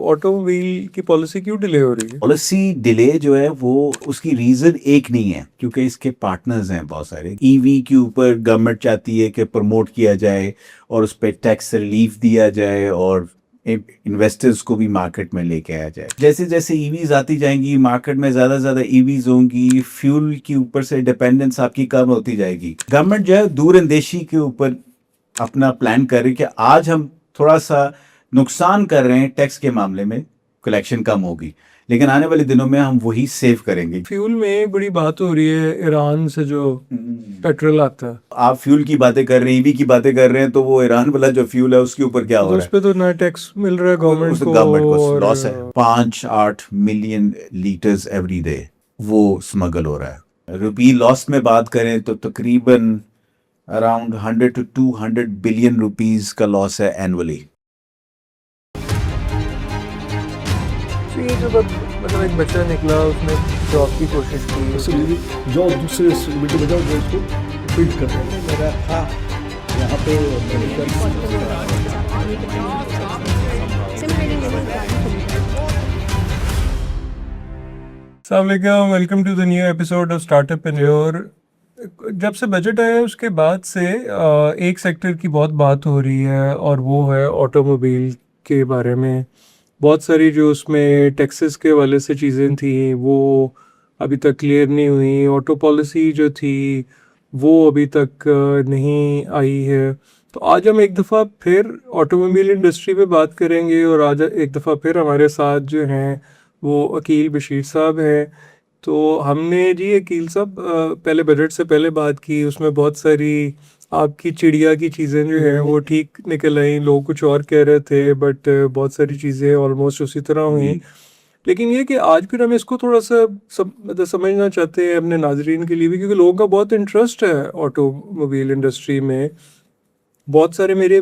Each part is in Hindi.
ऑटोमोबाइल की पॉलिसी क्यों डिले हो रही है? पॉलिसी डिले जो है वो उसकी रीजन एक नहीं है, क्योंकि इसके पार्टनर्स हैं बहुत सारे। ईवी के ऊपर गवर्नमेंट चाहती है कि प्रमोट किया जाए और उस पर टैक्स रिलीफ दिया जाए और इन्वेस्टर्स को भी मार्केट में लेके आया जाए। जैसे जैसे ईवीज आती जाएंगी, मार्केट में ज्यादा ज्यादा ईवीज होंगी, फ्यूल के ऊपर से डिपेंडेंस आपकी कम होती जाएगी। गवर्नमेंट जो है दूरंदेशी के ऊपर अपना प्लान कर रही है कि आज हम थोड़ा सा नुकसान कर रहे हैं टैक्स के मामले में, कलेक्शन कम होगी, लेकिन आने वाले दिनों में हम वही सेव करेंगे। फ्यूल में बड़ी बात हो रही है, ईरान से जो पेट्रोल आता है, आप फ्यूल की बातें कर रहे हैं, ईवी की बातें कर रहे हैं, तो वो ईरान वाला जो फ्यूल है उसके ऊपर क्या हो तो रहा उस है? पे तो नया टैक्स मिल रहा है गवर्नमेंट को गवर्नमेंट को और लॉस है। 5-8 मिलियन लीटर्स एवरी डे वो स्मगल हो रहा है। रुपी लॉस में बात करें तो तकरीबन अराउंड 100 to 200 बिलियन रुपीस का लॉस है एनुअली। तो ये जो मतलब एक बच्चा निकला, उसने जॉब की कोशिश की, जो दूसरे बेटे बजाओ जो उसको फीड कर रहे हैं। मेरा था यहाँ पे अस्सलामुअलैकुम, welcome to the new episode of Startupreneur. जब से बजट आया उसके बाद से एक सेक्टर की बहुत बात हो रही है और वो है ऑटोमोबाइल के बारे में। बहुत सारी जो उसमें टैक्सेस के हवाले से चीज़ें थी वो अभी तक क्लियर नहीं हुई। ऑटो पॉलिसी जो थी वो अभी तक नहीं आई है। तो आज हम एक दफ़ा फिर ऑटोमोबाइल इंडस्ट्री पे बात करेंगे और आज एक दफ़ा फिर हमारे साथ जो हैं वो अकील बशीर साहब हैं। तो हमने जी अकील साहब पहले बजट से पहले बात की, उसमें बहुत सारी आपकी चिड़िया की चीज़ें जो हैं वो ठीक निकल आई। लोग कुछ और कह रहे थे बट बहुत सारी चीज़ें ऑलमोस्ट उसी तरह हुई। लेकिन ये कि आज फिर हम इसको थोड़ा सा मतलब समझना चाहते हैं अपने नाजरीन के लिए भी, क्योंकि लोगों का बहुत इंटरेस्ट है ऑटोमोबाइल इंडस्ट्री में। बहुत सारे मेरी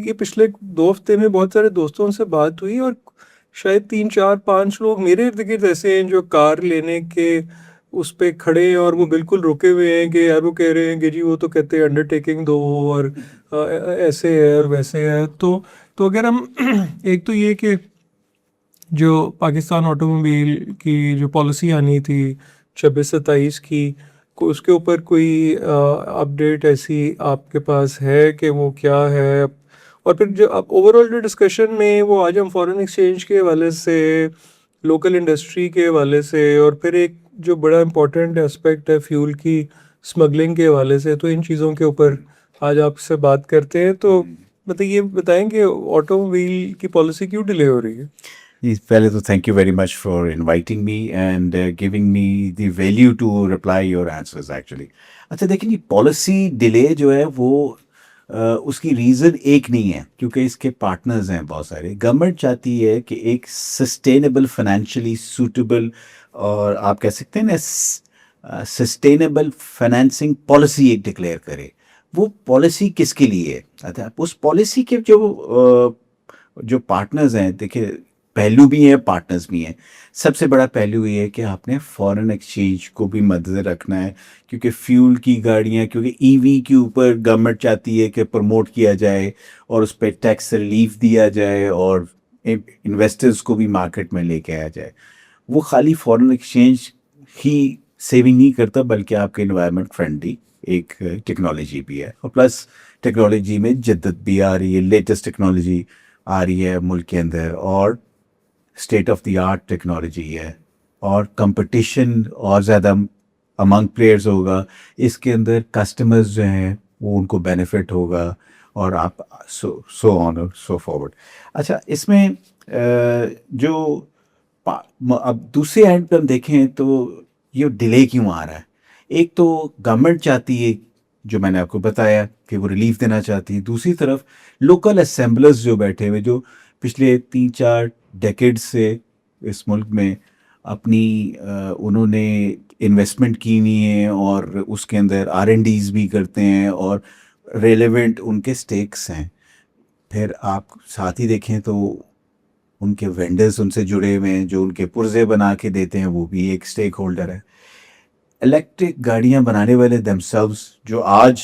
ये पिछले 2 हफ्ते में बहुत सारे दोस्तों से बात हुई और शायद 3-4-5 लोग मेरे इर्द गिर्द ऐसे हैं जो कार लेने के उस पे खड़े हैं और वो बिल्कुल रुके हुए हैं कि यार वो कह रहे हैं कि जी वो तो कहते हैं अंडरटेकिंग दो और ऐसे है और वैसे है। तो अगर हम एक तो ये कि जो पाकिस्तान ऑटोमोबाइल की जो पॉलिसी आनी थी 26-27 की, उसके ऊपर कोई अपडेट ऐसी आपके पास है कि वो क्या है? और फिर जो अब ओवरऑल जो डिस्कशन में वो आज हम फॉरेन एक्सचेंज के हवाले से, लोकल इंडस्ट्री के हवाले से और फिर एक जो बड़ा इम्पोर्टेंट एस्पेक्ट है फ्यूल की स्मगलिंग के हवाले से, तो इन चीज़ों के ऊपर आज आपसे बात करते हैं। तो मतलब ये बताएं कि ऑटोमोबाइल की पॉलिसी क्यों डिले हो रही है? पहले तो thank you very much for inviting me and giving me the value to reply your answers actually. अच्छा देखिए, ये पॉलिसी डिले जो है वो उसकी रीज़न एक नहीं है, क्योंकि इसके पार्टनर्स हैं बहुत सारे। गवर्नमेंट चाहती है कि एक सस्टेनेबल, फाइनेंशियली सूटेबल और आप कह सकते हैं ना सस्टेनेबल फाइनेंसिंग पॉलिसी एक डिक्लेयर करे। वो पॉलिसी किसके लिए है? अच्छा, उस पॉलिसी के जो पार्टनर्स हैं, देखिए पहलू भी हैं, पार्टनर्स भी हैं। सबसे बड़ा पहलू ये है कि आपने फॉरेन एक्सचेंज को भी मद्देनजर रखना है, क्योंकि फ्यूल की गाड़ियाँ, क्योंकि ईवी के ऊपर गवर्नमेंट चाहती है कि प्रमोट किया जाए और उस पर टैक्स रिलीफ दिया जाए और इन्वेस्टर्स को भी मार्केट में लेके आया जाए। वो खाली फॉरेन एक्सचेंज ही सेविंग नहीं करता, बल्कि आपके इन्वायरमेंट फ्रेंडली एक टेक्नोलॉजी भी है। और प्लस टेक्नोलॉजी में जद्दत भी आ रही है, लेटेस्ट टेक्नोलॉजी आ रही है मुल्क के अंदर और state of the art technology है और कंपटीशन और ज़्यादा अमंग प्लेयर्स होगा। इसके अंदर कस्टमर्स जो हैं वो उनको बेनिफिट होगा और आप सो ऑन और सो फॉरवर्ड। अच्छा, इसमें जो अब दूसरे एंड पर हम देखें तो ये डिले क्यों आ रहा है? एक तो गवर्नमेंट चाहती है, जो मैंने आपको बताया कि वो रिलीफ देना चाहती है। दूसरी तरफ लोकल असेंबलर्स जो बैठे हुए, जो पिछले 3-4 डेकेड से इस मुल्क में अपनी उन्होंने इन्वेस्टमेंट की हुई है और उसके अंदर R&Ds भी करते हैं और रेलेवेंट उनके स्टेक्स हैं। फिर आप साथ ही देखें तो उनके वेंडर्स उनसे जुड़े हुए हैं, जो उनके पुर्जे बना के देते हैं, वो भी एक स्टेक होल्डर है। इलेक्ट्रिक गाड़ियां बनाने वाले दमसेल्व्स जो आज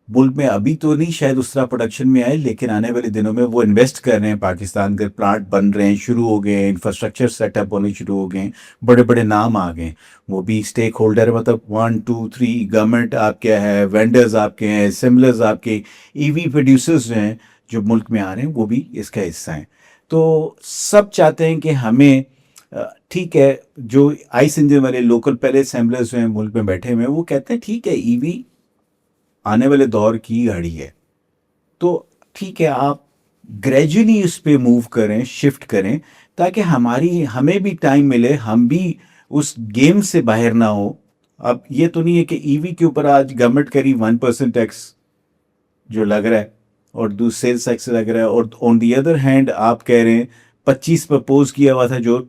मुल्क में अभी तो नहीं शायद उस तरह प्रोडक्शन में आए, लेकिन आने वाले दिनों में वो इन्वेस्ट कर रहे हैं। पाकिस्तान के प्लांट बन रहे हैं, शुरू हो गए हैं, इंफ्रास्ट्रक्चर सेटअप होने शुरू हो गए हैं, बड़े बड़े नाम आ गए, वो भी स्टेक होल्डर, मतलब 1 2 3 गवर्नमेंट आपके है, वेंडर्स आपके हैं, सिमिलर्स आपके, ईवी प्रोड्यूसर्स हैं जो मुल्क में आ रहे हैं, वो भी इसका हिस्सा हैं। तो सब चाहते हैं कि हमें ठीक है, जो आइस इंजन वाले लोकल पहले असेंबलर्स हैं मुल्क में बैठे हुए हैं, वो कहते हैं ठीक है ईवी आने वाले दौर की गाड़ी है, तो ठीक है आप ग्रेजुअली उस पे मूव करें, शिफ्ट करें, ताकि हमें भी टाइम मिले, हम भी उस गेम से बाहर ना हो। अब ये तो नहीं है कि ईवी के ऊपर आज गवर्नमेंट करी 1% टैक्स जो लग रहा है और दूसरे सेल्स टैक्स लग रहा है, और ऑन दी अदर हैंड आप कह रहे हैं 25 प्रपोज किया हुआ था जो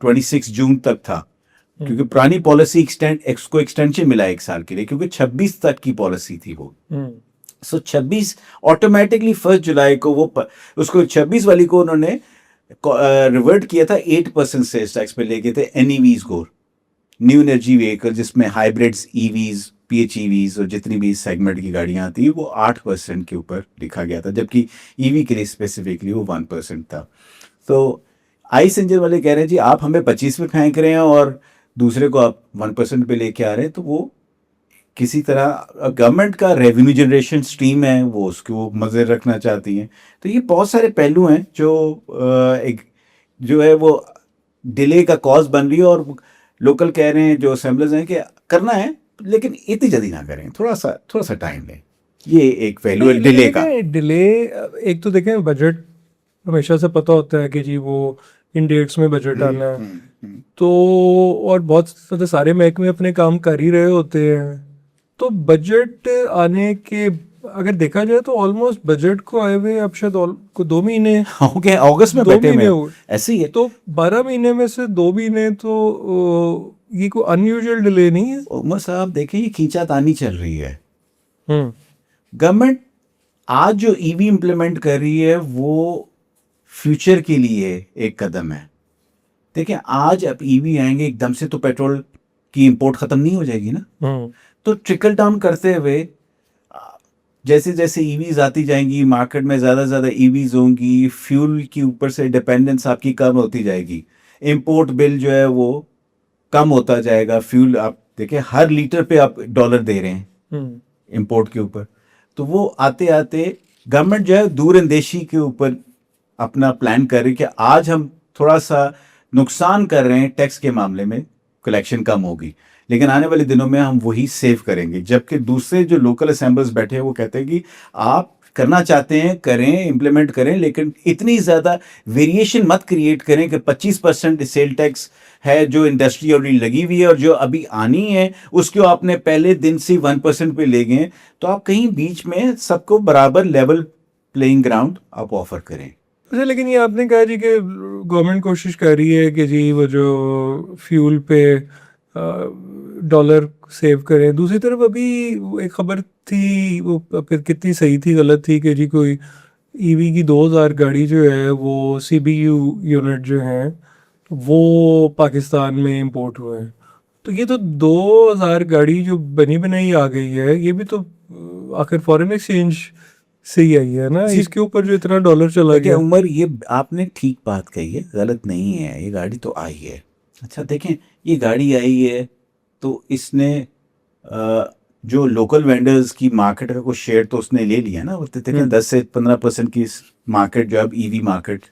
26 जून तक था, क्योंकि पुरानी पॉलिसी को एक्सटेंशन मिला 1 साल के लिए, क्योंकि 26 तक की पॉलिसी थी वो। सो 26 ऑटोमेटिकली 1 जुलाई को वो उसको 26 वाली को उन्होंने रिवर्ट किया था, 8% सेल्स टैक्स पे लेके थे एनईवीज को, न्यू एनर्जी व्हीकल, जिसमें हाइब्रिड्स, ईवीज, पीएचईवीज और जितनी भी सेगमेंट की गाड़ियां आती है वो 8% के ऊपर लिखा गया था, जबकि ईवी के लिए स्पेसिफिकली वो 1% था। तो आइस इंजन वाले कह रहे हैं जी आप हमें 25 पे फेंक रहे हैं और दूसरे को आप 1% पे लेके आ रहे हैं, तो वो किसी तरह गवर्नमेंट का रेवेन्यू जनरेशन स्ट्रीम है, वो उसको मज़े रखना चाहती हैं। तो ये बहुत सारे पहलू हैं जो एक जो है वो डिले का कॉज बन रही है, और लोकल कह रहे हैं जो असेंबलर्स हैं कि करना है लेकिन इतनी जल्दी ना करें, थोड़ा सा टाइम लें। ये एक पहलू है डिले का। डिले, एक तो देखें बजट हमेशा से पता होता है कि जी वो इन डेट्स में बजट आना है, तो और बहुत सारे महकमे अपने काम कर ही रहे होते हैं, तो बजट आने के अगर देखा जाए तो ऑलमोस्ट बजट को आए हुए अब शायद को 2 महीने हो गए, अगस्त में 2 बैठे महीने में हो गए। ऐसे ही है। तो 12 महीने में से 2 महीने तो ये कोई अनयूजुअल डिले नहीं है। उमर साहब देखें, ये खींचातानी चल रही है। हम्म गवर्नमेंट आज जो ईवी इम्प्लीमेंट कर रही है वो फ्यूचर के लिए एक कदम है। देखिए आज अब ईवी आएंगे एकदम से तो पेट्रोल की इंपोर्ट खत्म नहीं हो जाएगी ना, तो ट्रिकल डाउन करते हुए जैसे जैसे ईवीज आती जाएंगी मार्केट में, ज़्यादा ईवीज होंगी, फ्यूल के ऊपर से डिपेंडेंस आपकी कम होती जाएगी, इंपोर्ट बिल जो है वो कम होता जाएगा। फ्यूल आप देखिए हर लीटर पे आप डॉलर दे रहे हैं इंपोर्ट के ऊपर, तो वो आते आते गवर्नमेंट जो है दूरअंदेशी के ऊपर अपना प्लान कर रही है कि आज हम थोड़ा सा नुकसान कर रहे हैं टैक्स के मामले में, कलेक्शन कम होगी, लेकिन आने वाले दिनों में हम वही सेव करेंगे। जबकि दूसरे जो लोकल असेंबलर्स बैठे हैं वो कहते हैं कि आप करना चाहते हैं करें, इम्प्लीमेंट करें, लेकिन इतनी ज़्यादा वेरिएशन मत क्रिएट करें कि 25% सेल टैक्स है जो इंडस्ट्री ऑलरेडी लगी हुई है और जो अभी आनी है उसको आपने पहले दिन से 1% पे ले गए, तो आप कहीं बीच में सबको बराबर लेवल प्लेइंग ग्राउंड आप ऑफर करें। अच्छा, लेकिन ये आपने कहा जी कि गवर्नमेंट कोशिश कर रही है कि जी वो जो फ्यूल पे डॉलर सेव करें, दूसरी तरफ अभी एक खबर थी, वो फिर कितनी सही थी गलत थी, कि जी कोई ईवी की 2000 गाड़ी जो है वो सीबीयू यूनिट जो हैं वो पाकिस्तान में इंपोर्ट हुए हैं। तो ये तो 2000 गाड़ी जो बनी बनाई आ गई है, ये भी तो आखिर फॉरेन एक्सचेंज से ही आई है ना, इसके ऊपर जो इतना डॉलर चला गया। उमर ये आपने ठीक बात कही है, गलत नहीं है, ये गाड़ी तो आई है। अच्छा देखें, ये गाड़ी आई है तो इसने जो लोकल वेंडर्स की मार्केट का कुछ शेयर तो उसने ले लिया ना, वो देखें 10 से 15% की मार्केट जो अब ईवी मार्केट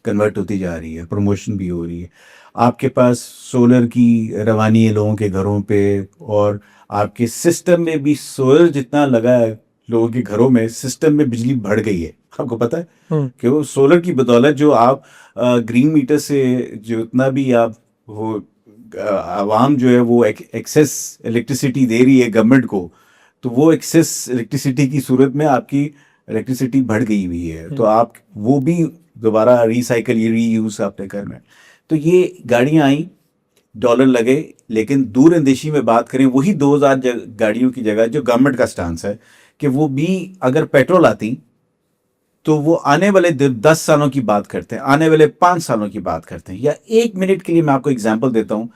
कन्वर्ट होती जा रही है, प्रमोशन भी हो रही है। आपके पास सोलर की रवानी है लोगों के घरों पे, और आपके सिस्टम में भी सोलर जितना लगा है लोगों के घरों में, सिस्टम में बिजली बढ़ गई है। आपको पता है कि वो सोलर की बदौलत जो आप ग्रीन मीटर से जो इतना भी आप वो आवाम जो है वो एक्सेस इलेक्ट्रिसिटी दे रही है गवर्नमेंट को, तो वो एक्सेस इलेक्ट्रिसिटी की सूरत में आपकी इलेक्ट्रिसिटी बढ़ गई हुई है, तो आप वो भी दोबारा रिसाइकल या रीयूज आपने करना है। तो ये गाड़ियाँ आई, डॉलर लगे, लेकिन दूर अंदेशी में बात करें वही 2000 गाड़ियों की जगह जो गवर्नमेंट का स्टांस है कि वो भी अगर पेट्रोल आती तो वो आने वाले 10 सालों की बात करते हैं, आने वाले 5 सालों की बात करते हैं। या 1 मिनट के लिए मैं आपको एग्जांपल देता हूं,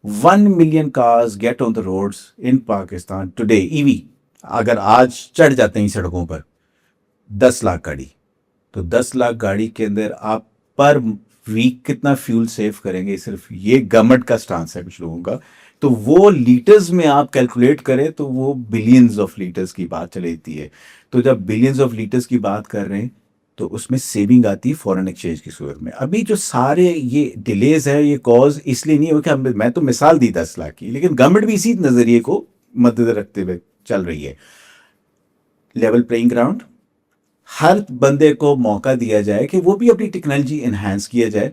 1 million cars get on the roads in Pakistan today EV अगर आज चढ़ जाते हैं सड़कों पर 10 लाख गाड़ी, तो 10 लाख गाड़ी के अंदर आप पर वीक कितना फ्यूल सेव करेंगे, सिर्फ ये गवर्नमेंट का स्टांस है कुछ लोगों का। तो वो लीटर्स में आप कैलकुलेट करें तो वो बिलियंस ऑफ लीटर्स की बात चलती है। तो जब बिलियंस ऑफ लीटर्स की बात कर रहे हैं तो उसमें सेविंग आती है फॉरेन एक्सचेंज की सूरत में। अभी जो सारे ये डिलेज है ये कॉज इसलिए नहीं हो कि मैं तो मिसाल दी 10 लाख की, लेकिन गवर्नमेंट भी इसी नजरिए को मद्देनजर रखते हुए चल रही है। लेवल प्लेइंग ग्राउंड, हर बंदे को मौका दिया जाए कि वो भी अपनी टेक्नोलॉजी इन्हांस किया जाए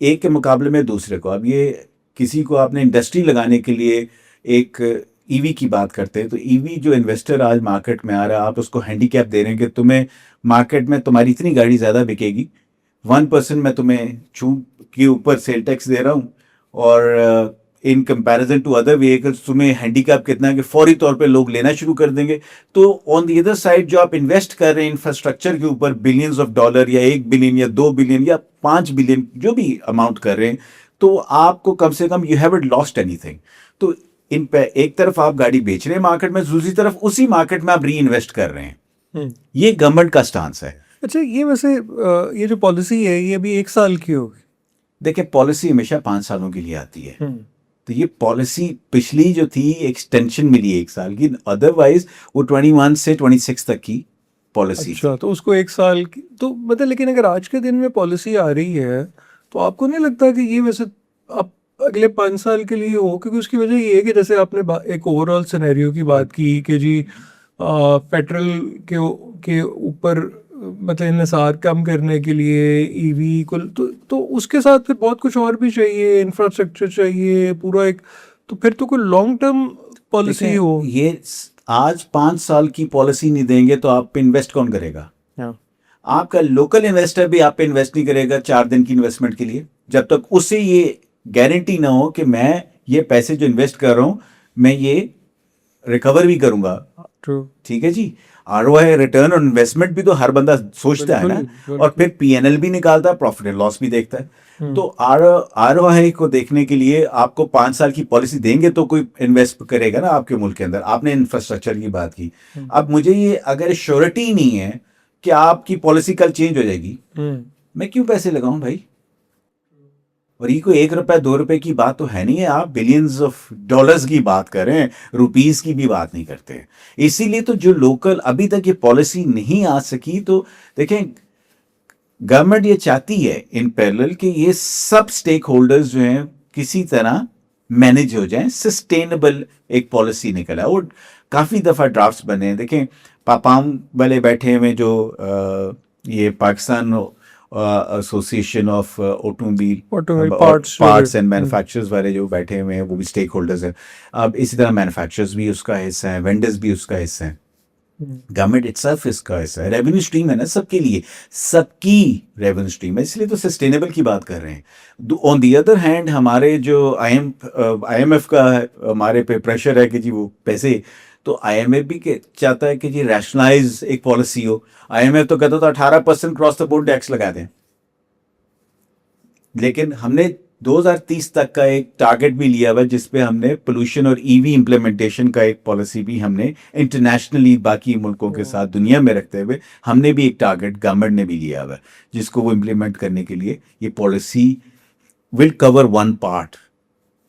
एक के मुकाबले में दूसरे को। अब ये किसी को आपने इंडस्ट्री लगाने के लिए एक ईवी की बात करते हैं, तो ईवी जो इन्वेस्टर आज मार्केट में आ रहा है, आप उसको हैंडीकैप दे रहे हैं कि तुम्हें मार्केट में तुम्हारी इतनी गाड़ी ज़्यादा बिकेगी, 1% मैं तुम्हें छूट के ऊपर सेल टैक्स दे रहा हूँ, और in comparison to other vehicles तुम्हें हैंडीकैप कितना है कि फौरी तौर पे लोग लेना शुरू कर देंगे। तो ऑन द अदर साइड जो आप इन्वेस्ट कर रहे हैं इंफ्रास्ट्रक्चर के ऊपर बिलियंस ऑफ डॉलर या 1 बिलियन या 2 बिलियन या 5 बिलियन जो भी अमाउंट कर रहे हैं, तो आपको कम से कम यू हैवंट लॉस्ट एनीथिंग। तो इन पे एक तरफ आप गाड़ी बेच रहे हैं मार्केट में, दूसरी तरफ उसी मार्केट में आप री इन्वेस्ट कर रहे हैं। ये गवर्नमेंट का स्टांस है। अच्छा, ये वैसे ये जो पॉलिसी है ये अभी 1 साल की होगी? देखिए, पॉलिसी हमेशा 5 सालों के लिए आती है, तो ये पॉलिसी पिछली जो थी एक्सटेंशन मिली 1 साल की, अदरवाइज वो 21 से 26 तक की पॉलिसी। अच्छा, तो उसको 1 साल की तो मतलब, लेकिन अगर आज के दिन में पॉलिसी आ रही है तो आपको नहीं लगता कि ये वैसे आप अगले 5 साल के लिए हो? क्योंकि उसकी वजह ये है कि जैसे आपने एक ओवरऑल सिनेरियो की बात की कि जी पेट्रोल के ऊपर मतलब इन्हिसार कम करने के लिए ईवी को तो उसके साथ फिर बहुत कुछ और भी चाहिए, इंफ्रास्ट्रक्चर चाहिए पूरा एक, तो फिर तो कोई लॉन्ग टर्म पॉलिसी हो। ये आज 5 साल की पॉलिसी नहीं देंगे तो आप पे इन्वेस्ट कौन करेगा? आपका लोकल इन्वेस्टर भी आप पे इन्वेस्ट नहीं करेगा 4 दिन की इन्वेस्टमेंट के लिए, जब तक उससे ये गारंटी ना हो कि मैं ये पैसे जो इन्वेस्ट कर रहा हूं मैं ये रिकवर भी करूंगा। ठीक है जी, आरओआई रिटर्न ऑन इन्वेस्टमेंट भी तो हर बंदा सोचता है ना, और फिर पीएनएल भी निकालता है, प्रॉफिट एंड लॉस भी देखता है। तो आरओआई को देखने के लिए आपको 5 साल की पॉलिसी देंगे तो कोई इन्वेस्ट करेगा ना आपके मुल्क के अंदर। आपने इंफ्रास्ट्रक्चर की बात की, अब मुझे ये अगर श्योरिटी नहीं है कि आपकी पॉलिसी कल चेंज हो जाएगी, मैं क्यों पैसे लगाऊं भाई? और ये कोई 1 रुपए 2 रुपए की बात तो है नहीं है, आप बिलियंस ऑफ डॉलर्स की बात कर रहे हैं, रुपीस की भी बात नहीं करते। इसीलिए तो जो लोकल अभी तक ये पॉलिसी नहीं आ सकी, तो देखें गवर्नमेंट ये चाहती है इन पैरेलल कि ये सब स्टेक होल्डर्स जो हैं किसी तरह मैनेज हो जाएं, सस्टेनेबल एक पॉलिसी निकल आए। और काफ़ी दफ़ा ड्राफ्ट्स बने हैं, देखें पापाम वाले बैठे हुए जो ये Pakistan association of automobile parts and manufacturers वाले जो बैठे हुए हैं वो भी स्टेक होल्डर्स हैं। अब इसी तरह मैन्युफैक्चरर्स भी उसका हिस्सा है, वेंडर्स भी उसका हिस्सा है, गवर्नमेंट इटसेल्फ इसका हिस्सा है। रेवेन्यू स्ट्रीम है ना सबके लिए, सबकी रेवेन्यू स्ट्रीम है, इसलिए तो सस्टेनेबल की बात कर रहे हैं। ऑन दी अदर हैंड हमारे जो IMF का हमारे पे प्रेशर है कि जी वो पैसे, तो IMF भी चाहता है कि जी रैशनलाइज एक पॉलिसी हो। IMF तो कहता था 18% क्रॉस द बोर्ड टैक्स लगा दें, लेकिन हमने 2030 तक का एक टारगेट भी लिया हुआ जिसपे हमने पोल्यूशन और ईवी इम्प्लीमेंटेशन का एक पॉलिसी भी हमने इंटरनेशनली बाकी मुल्कों के साथ दुनिया में रखते हुए हमने भी एक टारगेट गवर्नमेंट ने भी लिया हुआ है, जिसको वो इम्प्लीमेंट करने के लिए ये policy will cover one part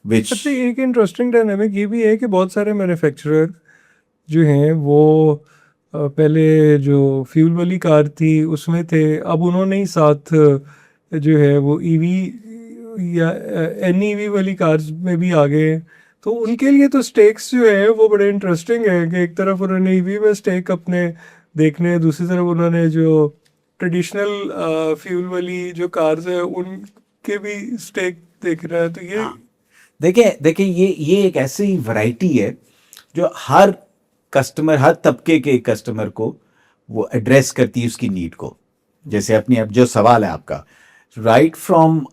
which. सबसे एक इंटरेस्टिंग डायनामिक ये भी है कि बहुत सारे मैन्युफैक्चरर जो हैं वो पहले जो फ्यूल वाली कार थी उसमें थे, अब उन्होंने ही साथ जो है वो ईवी या NEV वाली कार्स में भी आ गए। तो उनके लिए तो स्टेक्स जो है वो बड़े इंटरेस्टिंग है कि एक तरफ उन्होंने ईवी में स्टेक अपने देखने, दूसरी तरफ उन्होंने जो ट्रेडिशनल फ्यूल वाली जो कार्स है उनके भी स्टेक देख रहा है। तो ये देखिए ये एक ऐसी वैरायटी है जो हर कस्टमर, हर तबके के कस्टमर को वो एड्रेस करती है उसकी नीड को। जैसे अपनी अब जो सवाल है आपका, right from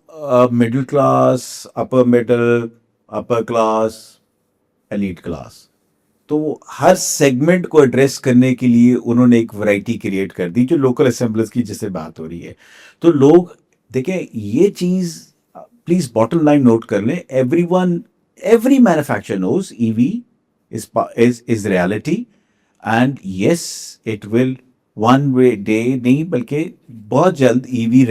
middle class, upper middle, upper class, elite class, तो हर सेगमेंट को एड्रेस करने के लिए उन्होंने एक वैरायटी क्रिएट कर दी जो लोकल असेंबलर्स की जिससे बात हो रही है। तो लोग देखें ये चीज़ प्लीज़ बॉटम लाइन नोट कर लें, every manufacturer knows EV is reality, and yes it will one way day नहीं बल्कि बहुत जल्द ईवी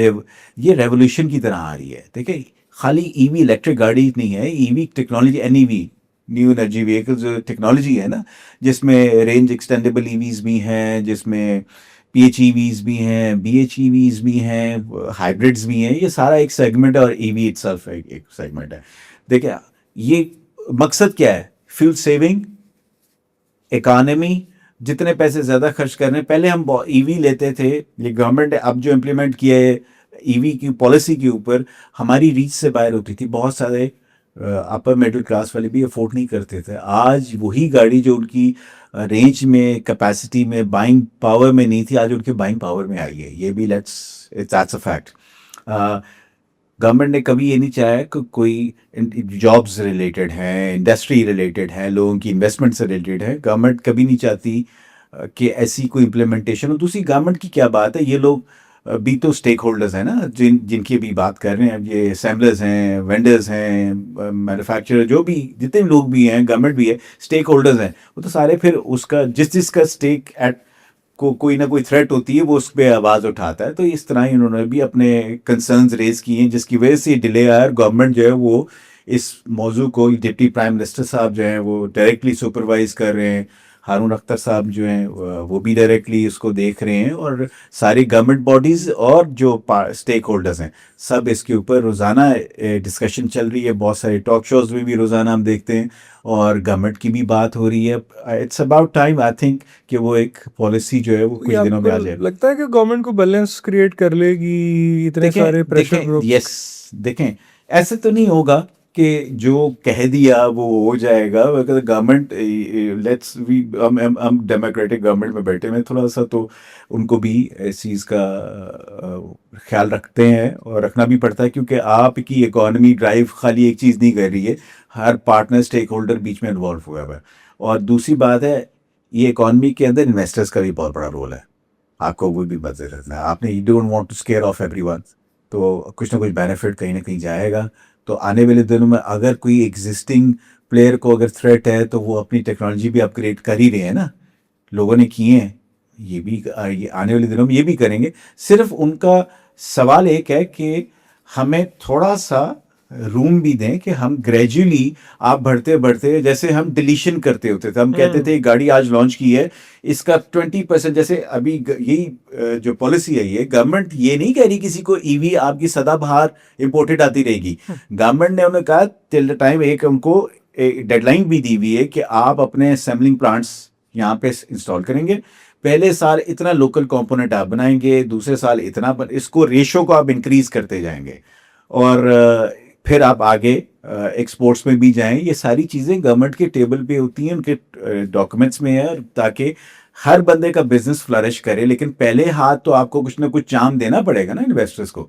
ये रेवोल्यूशन की तरह आ रही है। देखिए खाली ईवी इलेक्ट्रिक गाड़ी नहीं है, EV technology NEV new energy vehicles technology है ना, जिसमें रेंज एक्सटेंडेबल ईवीज भी हैं, जिसमें PHEVs भी हैं, BHEVs भी हैं, हाइब्रिड्स भी हैं, ये सारा एक सेगमेंट है और ईवी इटसेल्फ एक सेगमेंट है। देखिए ये मकसद क्या है, फ्यूल सेविंग, इकोनॉमी, जितने पैसे ज़्यादा खर्च कर रहे हैं। पहले हम ईवी लेते थे, ये गवर्नमेंट ने अब जो इम्प्लीमेंट किया है ईवी की पॉलिसी के ऊपर, हमारी रीच से बाहर होती थी, बहुत सारे अपर मिडिल क्लास वाले भी अफोर्ड नहीं करते थे। आज वही गाड़ी जो उनकी रेंज में, कैपेसिटी में, बाइंग पावर में नहीं थी, आज उनके बाइंग पावर में आई है। ये भी दैट्स अ फैक्ट। गवर्नमेंट ने कभी ये नहीं चाहा कि कोई जॉब्स रिलेटेड हैं, इंडस्ट्री रिलेटेड है, लोगों की इन्वेस्टमेंट से रिलेटेड है, गवर्नमेंट कभी नहीं चाहती कि ऐसी कोई इम्प्लीमेंटेशन हो। दूसरी गवर्नमेंट की क्या बात है, ये लोग भी तो स्टेक होल्डर्स हैं ना, जिनकी भी बात कर रहे हैं, ये असेंबलर्स हैं, वेंडर्स हैं, मैन्युफैक्चरर, जो भी जितने लोग भी हैं, गवर्नमेंट भी है, स्टेक होल्डर्स हैं। वो तो सारे फिर उसका जिसका स्टेक एट को कोई ना कोई थ्रेट होती है वो उस पर आवाज़ उठाता है। तो इस तरह ही उन्होंने भी अपने कंसर्न्स रेज किए हैं, जिसकी वजह से डिले आया। और गवर्नमेंट जो है वो इस मौजू को डिप्टी प्राइम मिनिस्टर साहब जो हैं वो डायरेक्टली सुपरवाइज कर रहे हैं, हारून अख्तर साहब जो हैं वो भी डायरेक्टली इसको देख रहे हैं, और सारी गवर्नमेंट बॉडीज़ और जो स्टेक होल्डर्स हैं सब इसके ऊपर रोज़ाना डिस्कशन चल रही है। बहुत सारे टॉक शोज़ में भी रोज़ाना हम देखते हैं और गवर्नमेंट की भी बात हो रही है। It's about time I think कि वो एक पॉलिसी जो है वो कुछ दिनों में आ जाए। लगता है कि गवर्नमेंट को बैलेंस क्रिएट कर लेगी इतने सारे प्रेशर ग्रुप? यस, देखें ऐसे तो नहीं होगा कि जो कह दिया वो हो जाएगा। गवर्नमेंट लेट्स वी हम डेमोक्रेटिक गवर्नमेंट में बैठे हैं, थोड़ा सा तो उनको भी इस चीज़ का ख्याल रखते हैं और रखना भी पड़ता है, क्योंकि आपकी इकोनॉमी ड्राइव खाली एक चीज़ नहीं कर रही है, हर पार्टनर स्टेक होल्डर बीच में इन्वॉल्व हुआ है। और दूसरी बात है, ये इकोनॉमी के अंदर इन्वेस्टर्स का भी बहुत बड़ा रोल है, आपको वो भी बदले रखना है। आपने you don't want to scare of everyone, तो कुछ ना कुछ बेनिफिट कहीं ना कहीं जाएगा। तो आने वाले दिनों में अगर कोई एग्जिस्टिंग प्लेयर को अगर थ्रेट है तो वो अपनी टेक्नोलॉजी भी अपग्रेड कर ही रहे हैं ना, लोगों ने किए हैं, ये भी ये आने वाले दिनों में ये भी करेंगे। सिर्फ उनका सवाल एक है कि हमें थोड़ा सा रूम भी दें कि हम ग्रेजुअली, आप बढ़ते बढ़ते, जैसे हम डिलीशन करते होते थे, हम कहते थे गाड़ी आज लॉन्च की है इसका 20%, जैसे अभी यही जो पॉलिसी है, ये गवर्नमेंट ये नहीं कह रही किसी को ईवी आपकी सदाबहार इंपोर्टेड आती रहेगी। गवर्नमेंट ने उन्हें कहा टिल द टाइम, एक उनको डेडलाइन भी दी हुई है कि आप अपने असेंबलिंग प्लांट्स यहाँ पे इंस्टॉल करेंगे, पहले साल इतना लोकल कंपोनेंट आप बनाएंगे, दूसरे साल इतना, इसको रेशो को आप इंक्रीज करते जाएंगे और फिर आप आगे एक्सपोर्ट्स में भी जाएं। ये सारी चीज़ें गवर्नमेंट के टेबल पे होती हैं, उनके डॉक्यूमेंट्स में है, ताकि हर बंदे का बिजनेस फ्लरिश करे। लेकिन पहले हाथ तो आपको कुछ ना कुछ चाम देना पड़ेगा ना इन्वेस्टर्स को,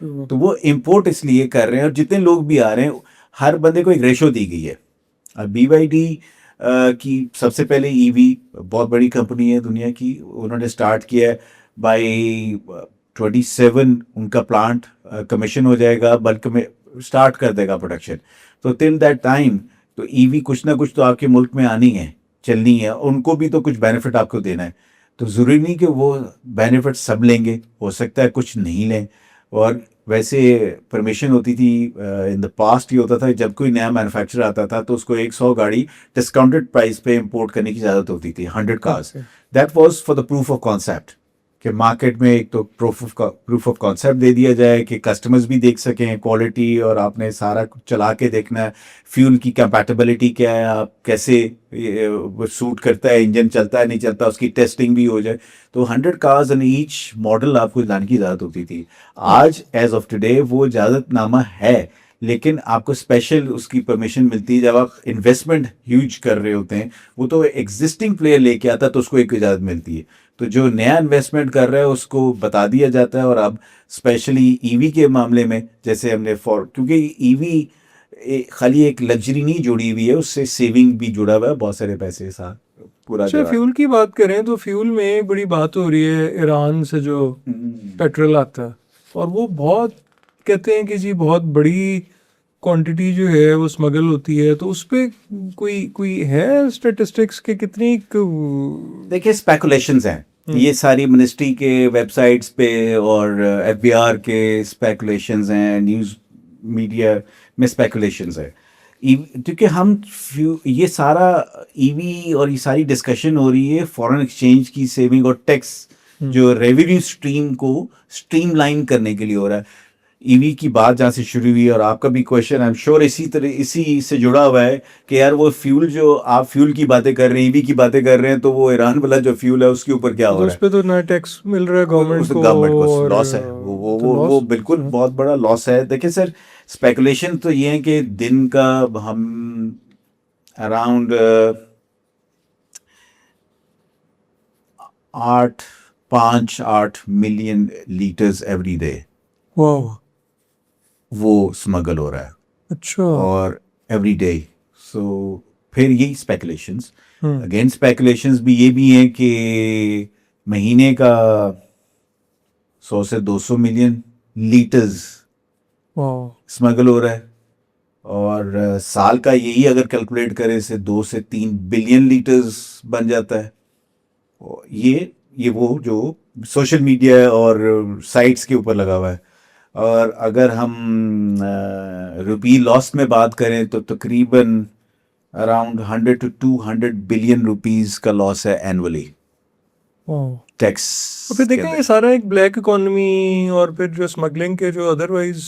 तो वो इंपोर्ट इसलिए कर रहे हैं। और जितने लोग भी आ रहे हैं, हर बंदे को एक रेशो दी गई है। अब BYD की सबसे पहले ईवी बहुत बड़ी कंपनी है दुनिया की, उन्होंने स्टार्ट किया है बाई 27 उनका प्लांट कमीशन हो जाएगा, बल्क में स्टार्ट कर देगा प्रोडक्शन। तो टिल दैट टाइम तो ईवी कुछ ना कुछ तो आपके मुल्क में आनी है, चलनी है, उनको भी तो कुछ बेनिफिट आपको देना है। तो ज़रूरी नहीं कि वो बेनिफिट सब लेंगे, हो सकता है कुछ नहीं लें। और वैसे परमिशन होती थी इन द पास्ट, ये होता था जब कोई नया मैन्युफैक्चरर आता था तो उसको 100 गाड़ी डिस्काउंटेड प्राइस पे इंपोर्ट करने की इजाज़त होती थी, 100 cars. That was for the proof of concept, कि मार्केट में एक तो प्रूफ ऑफ कॉन्सेप्ट दे दिया जाए कि कस्टमर्स भी देख सकें क्वालिटी, और आपने सारा कुछ चला के देखना है, फ्यूल की कंपैटिबिलिटी क्या है, आप कैसे सूट करता है, इंजन चलता है नहीं चलता, उसकी टेस्टिंग भी हो जाए। तो 100 कार्स इन ईच मॉडल आपको लाने की इजाज़त होती थी। आज एज ऑफ टुडे वो इजाज़तनामा है, लेकिन आपको स्पेशल उसकी परमिशन मिलती है जब आप इन्वेस्टमेंट ह्यूज कर रहे होते हैं। वो तो एग्जिस्टिंग प्लेयर लेके आता तो उसको एक इजाज़त मिलती है, तो जो नया इन्वेस्टमेंट कर रहा है उसको बता दिया जाता है। और अब स्पेशली ईवी के मामले में, जैसे हमने क्योंकि ईवी खाली एक लग्जरी नहीं जुड़ी हुई है, उससे सेविंग भी जुड़ा हुआ है, बहुत सारे पैसे साथ पूरा। अच्छा, फ्यूल की बात करें तो फ्यूल में बड़ी बात हो रही है, ईरान से जो पेट्रोल आता है, और वो बहुत कहते हैं कि जी बहुत बड़ी क्वांटिटी जो है वो स्मगल होती है, तो उस पे कोई कोई है स्टैटिस्टिक्स के कितनी देखिए स्पेकुलेशंस हैं, ये सारी मिनिस्ट्री के वेबसाइट्स पे और एफबीआर के स्पेकुलेशंस हैं, न्यूज़ मीडिया में स्पेकुलेशंस है। क्योंकि ये सारा ईवी और ये सारी डिस्कशन हो रही है फॉरेन एक्सचेंज की सेविंग और टैक्स जो रेवेन्यू स्ट्रीम को स्ट्रीमलाइन करने के लिए हो रहा है। ईवी की बात जहाँ से शुरू हुई और आपका भी क्वेश्चन आई एम श्योर इसी से जुड़ा हुआ है कि यार वो फ्यूल जो आप फ्यूल की बातें कर रहे हैं, ईवी की बातें कर रहे हैं, तो वो ईरान वाला जो फ्यूल है उसके ऊपर क्या हो रहा उस पे तो ना टैक्स मिल रहा है गवर्नमेंट को और लॉस है, वो बिल्कुल बहुत बड़ा लॉस है। देखिए सर स्पेकुलेशन तो ये है कि दिन का हम around 8 million litres every day वाह, वो स्मगल हो रहा है अच्छा, और एवरी डे। सो फिर यही स्पेकुलेशंस, अगेन स्पेकुलेशंस भी ये भी हैं कि महीने का 100 से 200 मिलियन लीटर्स वाह, स्मगल हो रहा है और साल का यही अगर कैलकुलेट करें से 2 से 3 बिलियन लीटर्स बन जाता है। और ये वो जो सोशल मीडिया और साइट्स के ऊपर लगा हुआ है। और अगर हम रुपी लॉस में बात करें तो तकरीबन अराउंड 100 to 200 बिलियन रुपीस का लॉस है एनुअली वाह। टैक्स। तो फिर देखें ये सारा एक ब्लैक इकोनॉमी और फिर जो स्मगलिंग के जो अदरवाइज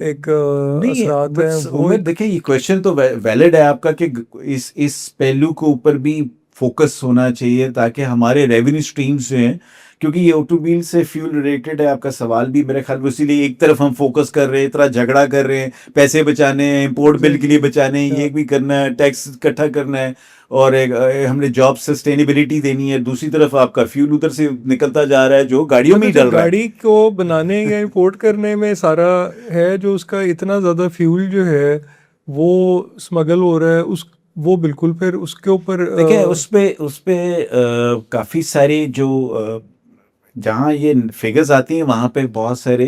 एक असरात हैं वो देखिए ये क्वेश्चन तो वैलिड है आपका कि इस पहलू के ऊपर भी फोकस होना चाहिए ताकि हमारे रेवेन्यू स्ट्रीम्स जो हैं, क्योंकि ये ऑटोमोबाइल से फ्यूल रिलेटेड है आपका सवाल भी, मेरे ख्याल में इसीलिए एक तरफ हम फोकस कर रहे हैं, इतना झगड़ा कर रहे हैं, पैसे बचाने हैं, इंपोर्ट बिल के लिए बचाने हैं, ये भी करना है, टैक्स इकट्ठा करना है और हमने जॉब सस्टेनेबिलिटी देनी है। दूसरी तरफ आपका फ्यूल उधर से निकलता जा रहा है जो गाड़ियों में ही डल रहा है। गाड़ी को बनाने या इंपोर्ट करने में सारा है जो उसका इतना ज़्यादा फ्यूल जो है वो स्मगल हो रहा है, उस वो बिल्कुल फिर उसके ऊपर देखिए उस पे काफ़ी सारे जो जहाँ ये फिगर्स आती हैं वहाँ पे बहुत सारे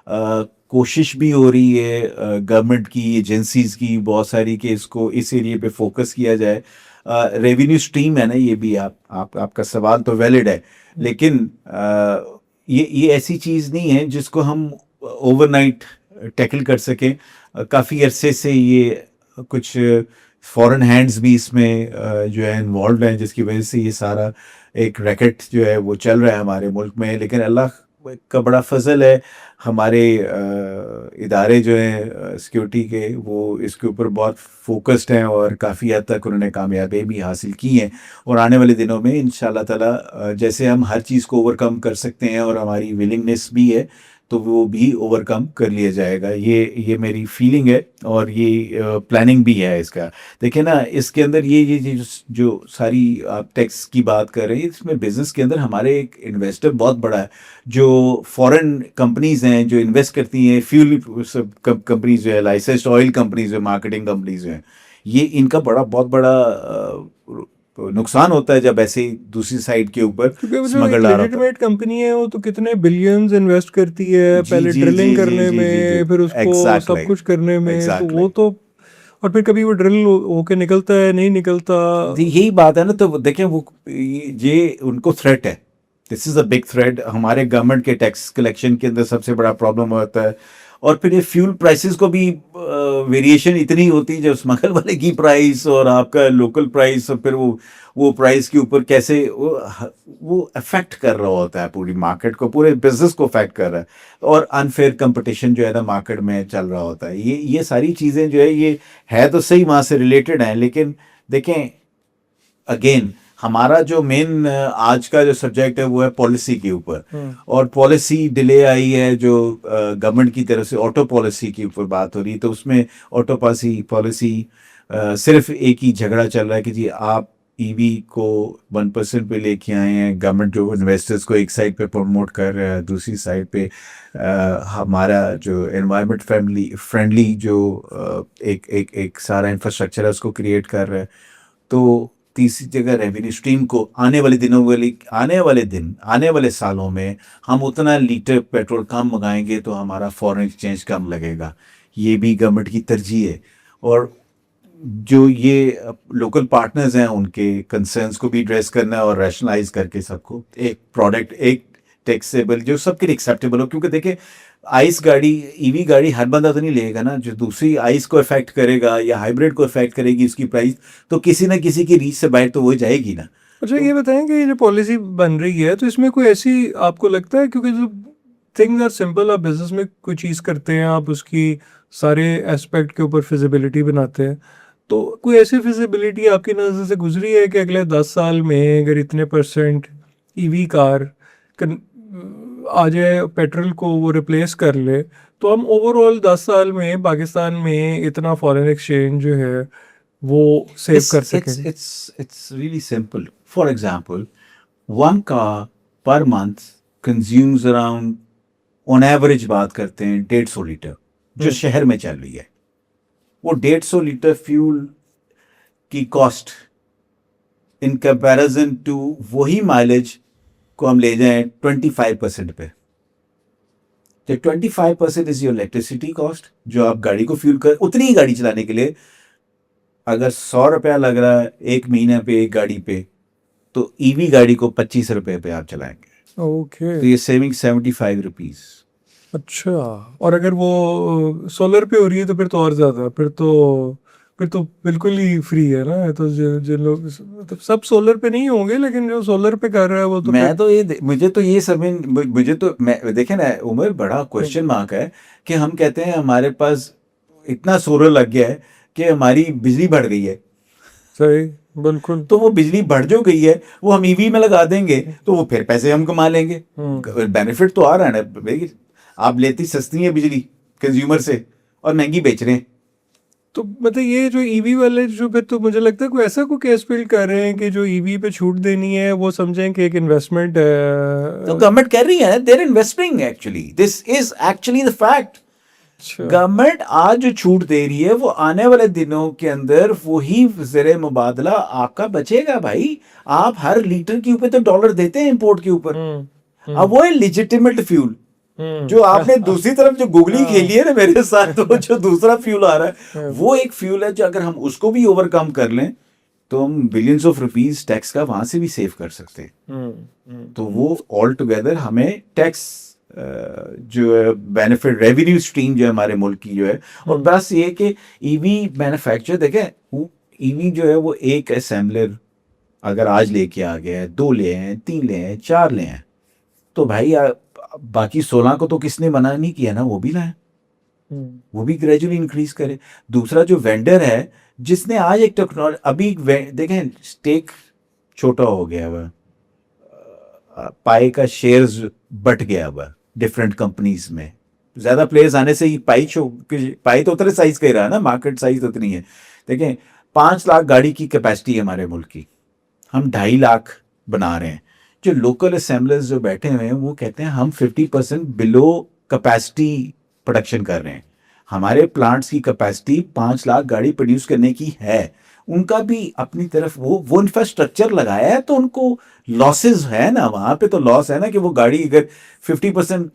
कोशिश भी हो रही है गवर्नमेंट की एजेंसीज की बहुत सारी कि इसको इस एरिया पे फोकस किया जाए। रेवेन्यू स्ट्रीम है ना, ये भी आपका सवाल तो वैलिड है, लेकिन ये ऐसी चीज़ नहीं है जिसको हम ओवरनाइट टैकल कर सकें। काफ़ी अरसे से ये कुछ फॉरेन हैंड्स भी इसमें जो है इन्वॉल्व हैं, जिसकी वजह से ये सारा एक रैकेट जो है वो चल रहा है हमारे मुल्क में। लेकिन अल्लाह का बड़ा फजल है, हमारे इदारे जो हैं सिक्योरिटी के वो इसके ऊपर बहुत फोकस्ड हैं और काफ़ी हद तक उन्होंने कामयाबी भी हासिल की हैं। और आने वाले दिनों में इंशाल्लाह ताला जैसे हम हर चीज़ को ओवरकम कर सकते हैं और हमारी विलिंगनेस भी है तो वो भी ओवरकम कर लिया जाएगा। ये मेरी फीलिंग है और ये प्लानिंग भी है इसका। देखिए ना इसके अंदर ये जो सारी आप टैक्स की बात कर रहे हैं, इसमें बिजनेस के अंदर हमारे एक इन्वेस्टर बहुत बड़ा है जो फॉरेन कंपनीज हैं जो इन्वेस्ट करती हैं, फ्यूल कंपनीज जो है, लाइसेंस्ड ऑयल कंपनीज जो मार्केटिंग कंपनीज हैं, ये इनका बहुत बड़ा नुकसान होता है जब ऐसे दूसरी साइड के ऊपर स्मगल आ रहा है। लेजिटिमेट कंपनी है वो तो कितने बिलियंस इन्वेस्ट करती है पहले ड्रिलिंग करने में, फिर उसको सब कुछ करने में, तो वो तो और फिर कभी वो ड्रिल होके निकलता है नहीं निकलता। यही बात है ना, तो देखें वो ये उनको थ्रेट है, this is a big threat. हमारे गवर्नमेंट के टैक्स कलेक्शन के अंदर सबसे बड़ा प्रॉब्लम होता है। और फिर ये फ्यूल प्राइसेस को भी वेरिएशन इतनी होती है, जब स्मगल वाले की प्राइस और आपका लोकल प्राइस, और फिर वो प्राइस के ऊपर कैसे वो अफेक्ट कर रहा होता है पूरी मार्केट को, पूरे बिजनेस को अफेक्ट कर रहा है। और अनफेयर कंपटीशन जो है ना मार्केट में चल रहा होता है। ये सारी चीज़ें जो है ये है तो सही वहाँ से रिलेटेड हैं, लेकिन देखें अगेन हमारा जो मेन आज का जो सब्जेक्ट है वो है पॉलिसी के ऊपर। और पॉलिसी डिले आई है जो गवर्नमेंट की तरफ से ऑटो पॉलिसी के ऊपर बात हो रही है, तो उसमें ऑटो पॉलिसी सिर्फ एक ही झगड़ा चल रहा है कि जी आप ईवी को 1% पे लेके आए हैं, गवर्नमेंट जो इन्वेस्टर्स को एक साइड पे प्रमोट कर रहा है, दूसरी साइड पे हमारा जो एनवायरनमेंट फ्रेंडली जो एक सारा इंफ्रास्ट्रक्चर है उसको क्रिएट कर रहा है। तो तीसरी जगह रेवेन्यू स्ट्रीम को आने वाले सालों में हम उतना लीटर पेट्रोल कम मंगाएंगे तो हमारा फॉरेन एक्सचेंज कम लगेगा। ये भी गवर्नमेंट की तरजीह है। और जो ये लोकल पार्टनर्स हैं उनके कंसर्न्स को भी एड्रेस करना है और रैशनलाइज करके सबको एक प्रोडक्ट, एक टैक्सेबल जो सबके लिए एक्सेप्टेबल हो। क्योंकि देखिए आइस गाड़ी, ईवी गाड़ी हर बंदा तो नहीं लेगा ना, जो दूसरी आइस को इफेक्ट करेगा या हाइब्रिड को इफेक्ट करेगी उसकी प्राइस, तो किसी ना किसी की रीच से बाहर तो वो जाएगी ना। अच्छा ये बताएं कि ये जो पॉलिसी बन रही है तो इसमें कोई ऐसी आपको लगता है, क्योंकि जो थिंग्स आर सिंपल, आप बिजनेस में कोई चीज़ करते हैं आप उसकी सारे एस्पेक्ट के ऊपर फिजिबिलिटी बनाते हैं, तो कोई ऐसी फिजिबिलिटी आपकी नज़र से गुजरी है कि अगले 10 साल में अगर इतने परसेंट ईवी कार आ जाए, पेट्रोल को वो रिप्लेस कर ले, तो हम ओवरऑल 10 साल में पाकिस्तान में इतना फॉरेन एक्सचेंज जो है वो सेव कर सकेंगे? It's really simple. For example, one car per month consumes around, on average बात करते हैं 150 लीटर, जो शहर में चल रही है। वो 150 लीटर फ्यूल की कॉस्ट इन कंपैरिजन टू वही माइलेज को हम ले जाएं 25% पे, तो 25% इज योर इलेक्ट्रिसिटी कॉस्ट जो आप गाड़ी को फ्यूल कर, उतनी ही गाड़ी चलाने के लिए अगर 100 रुपया लग रहा है एक महीने पे एक गाड़ी पे, तो ईवी गाड़ी को 25 रुपए पे आप चलाएंगे, ओके तो ये सेविंग 75 रुपीज। अच्छा, और अगर वो सोलर पे हो रही है तो फिर तो और ज़्यादा, फिर तो बिल्कुल ही फ्री है ना। तो जिन लोग मतलब सब सोलर पे नहीं होंगे, लेकिन जो सोलर पे कर रहा है वो तो मैं तो ये मुझे तो ये समझ मुझे तो मैं देखे ना उमर, बड़ा क्वेश्चन मार्क है कि हम कहते हैं हमारे पास इतना सोलर लग गया है कि हमारी बिजली बढ़ गई है। सही, बिल्कुल। तो वो बिजली बढ़ जो गई है वो हम ईवी में लगा देंगे तो वो फिर पैसे हम कमा लेंगे। बेनिफिट तो आ रहा है ना भाई, आप लेती सस्ती है बिजली कंज्यूमर से और महंगी बेच रहे हैं। तो मतलब ये जो ईवी वाले जो, फिर तो मुझे लगता है कोई ऐसा कोई केस फील कर रहे हैं कि जो ईवी पे छूट देनी है वो समझें कि एक इन्वेस्टमेंट है। तो गवर्नमेंट कर रही है, they're investing actually, this is actually the fact. Government आज जो छूट दे रही है वो आने वाले दिनों के अंदर वही ज़र मुबादला आपका बचेगा भाई। आप हर लीटर के ऊपर तो डॉलर देते हैं इंपोर्ट के ऊपर। अब वो है लिजिटिमेट फ्यूल, जो आपने दूसरी तरफ जो गुगली खेली है ना मेरे साथ, तो जो दूसरा फ्यूल आ रहा है वो एक फ्यूल है जो अगर हम उसको भी ओवरकम कर लें तो हम बिलियंस ऑफ रुपीस टैक्स का वहां से भी सेव कर सकते हैं। तो वो ऑल टुगेदर हमें टैक्स जो है बेनिफिट, रेवेन्यू स्ट्रीम जो है हमारे मुल्क की जो है। और बस ये कि ईवी मैन्युफैक्चर देखें, ईवी जो है वो एक असेंबलर अगर आज लेके आ गया है, 2 ले हैं, 3 ले हैं, 4 ले हैं, तो भाई बाकी 16 को तो किसने मना नहीं किया ना, वो भी लाए, वो भी ग्रेजुअली इंक्रीज करे। दूसरा जो वेंडर है जिसने आज एक टेक्नोलॉजी, अभी देखें स्टेक छोटा हो गया हुआ, पाई का शेयर्स बट गया हुआ डिफरेंट कंपनीज में, ज्यादा प्लेयर्स आने से ही पाई तो उतने साइज का ही रहा ना, मार्केट साइज उतनी है। देखें 5 लाख गाड़ी की कैपेसिटी है हमारे मुल्क की, हम 2.5 लाख बना रहे हैं। जो लोकल असेंबलर्स जो बैठे हुए हैं वो कहते हैं हम 50% बिलो कैपेसिटी प्रोडक्शन कर रहे हैं। हमारे प्लांट्स की कैपेसिटी 5 लाख गाड़ी प्रोड्यूस करने की है, उनका भी अपनी तरफ वो इंफ्रास्ट्रक्चर लगाया है, तो उनको लॉसेस है ना, वहां पे तो लॉस है ना कि वो गाड़ी अगर 50%